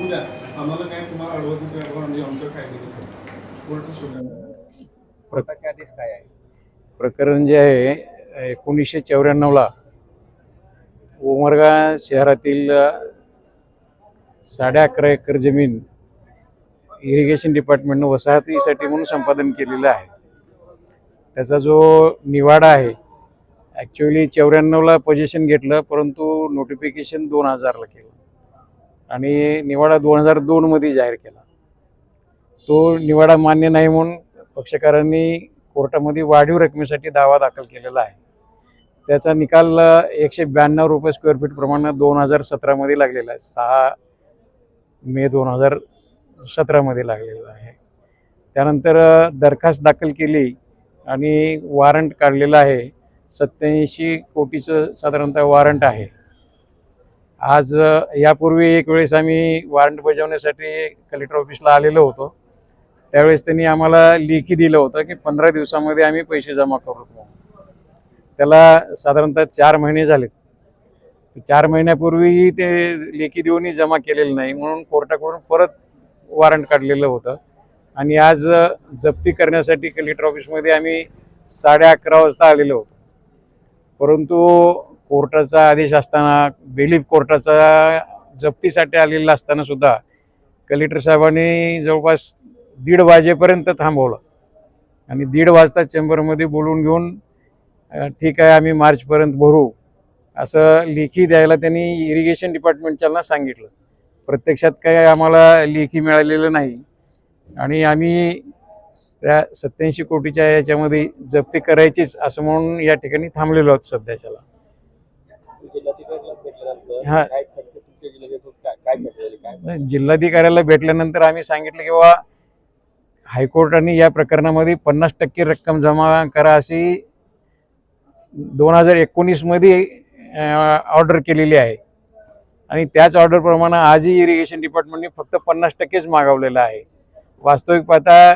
द्या आम्हाला काय तुम्हाला अडवत म्हणजे आमचं काय नाही कोर्ट प्रकारचे आदेश काय आहे? प्रकरण जे आहे 1994ला उमरगा शहरातील 11.5 एकर जमीन इरिगेशन डिपार्टमेंटनं वसाहतीसाठी म्हणून संपादन केलेलं आहे. त्याचा जो निवाडा आहे ॲक्च्युअली 94ला पोझिशन घेतलं, परंतु नोटिफिकेशन 2000ला केलं आणि निवाडा 2002मध्ये जाहीर केला. तो निवाडा मान्य नाही म्हणून पक्षकारांनी कोर्टामध्ये वाढीव रकमेसाठी दावा दाखल केलेला आहे. त्याचा निकाल 192 रुपये स्क्वेअर फीट प्रमाणे 2017मध्ये लागलेला आहे. 6 मे 2017मध्ये लागलेला आहे. त्यानंतर दरखास्त दाखल केली आणि वॉरंट काढलेलं आहे. 87 कोटीचं साधारणतः वॉरंट आहे. आज यापूर्वी एक वेळेस आम्ही वॉरंट बजावण्यासाठी कलेक्टर ऑफिसला आलेलो होतो. त्यावेळेस त्यांनी आम्हाला लेखी दिलं होतं की 15 दिवसामध्ये आम्ही पैसे जमा करू. त्याला साधारणतः 4 महिने झालेत. 4 महिन्यापूर्वीही ते लेखी देऊनही जमा केलेलं नाही, म्हणून कोर्टाकडून परत वॉरंट काढलेलं होतं आणि आज जप्ती करण्यासाठी कलेक्टर ऑफिसमध्ये आम्ही 11:30 वाजता आलेलो होतो. परंतु कोर्टाचा आदेश असताना, बेलीफ कोर्टाचा जप्तीसाठी आलेला असताना सुद्धा कलेक्टर साहेबांनी जवळपास 1:30 वाजेपर्यंत थांबवलं आणि 1:30 वाजता चेंबरमध्ये बोलून घेऊन ठीक आहे आम्ही मार्चपर्यंत भरू असं लेखी द्यायला त्यांनी इरिगेशन डिपार्टमेंटच्याला सांगितलं. प्रत्यक्षात काही आम्हाला लेखी मिळालेलं नाही आणि आम्ही त्या 87 कोटीच्या याच्यामध्ये जप्ती करायचीच असं म्हणून या ठिकाणी थांबलेलो आहोत सध्याच्याला. हां, जिल्हाधिकाऱ्याला भेटल्यानंतर आम्ही सांगितलं की बाबा हायकोर्टाने या प्रकरणामध्ये 50% रक्कम जमा करा अशी 2019मध्ये ऑर्डर केलेली आहे आणि त्याच ऑर्डरप्रमाणे आजही इरिगेशन डिपार्टमेंटने फक्त 50%च मागवलेलं आहे. वास्तविक पाहता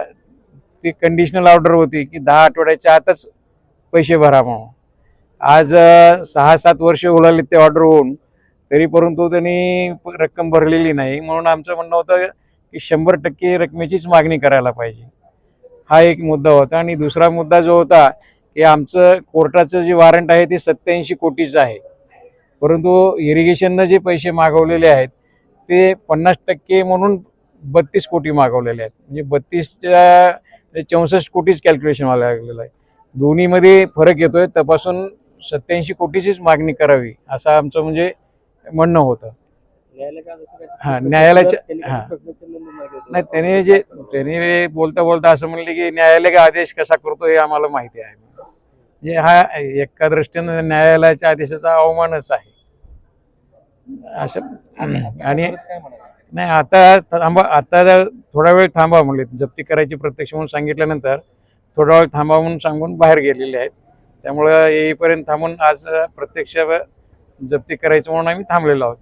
ती कंडिशनल ऑर्डर होती की 10 आठवड्याच्या आतच पैसे भरा म्हणून. आज 6-7 वर्षे उलाले ते ऑर्डर होऊन तरी परंतु त्यांनी रक्कम भरलेली नाही. म्हणून आमचं म्हणणं होतं की 100% रकमेचीच मागणी करायला पाहिजे. हा एक मुद्दा होता आणि दुसरा मुद्दा जो होता की आमचं कोर्टाचं जे वॉरंट आहे ते 87 कोटीचं आहे, परंतु इरिगेशननं जे पैसे मागवलेले आहेत ते 50% म्हणून 32 कोटी मागवलेले आहेत. म्हणजे 32च्या 64 कोटीच कॅल्क्युलेशन व्हायला लागलेलं आहे. दोन्हीमध्ये फरक येतोय. तपासून 87 कोटीचीच मागणी करावी असं आमचं म्हणजे म्हणणं होतं. हां, न्यायालयाच्या नाही त्याने बोलता असं म्हणले की न्यायालय का आदेश कसा करतो हे आम्हाला माहिती आहे. म्हणजे हा एका दृष्टीनं न्यायालयाच्या आदेशाचा अवमानच आहे असं. आणि नाही आता थांबा, आता थोडा वेळ थांबा म्हणले, जप्ती करायची प्रत्यक्ष म्हणून सांगितल्यानंतर थोडा वेळ थांबा म्हणून सांगून बाहेर गेलेले आहेत. त्यामुळं येईपर्यंत थांबून आज प्रत्यक्ष जप्ती करायचं म्हणून आम्ही थांबलेलो आहोत.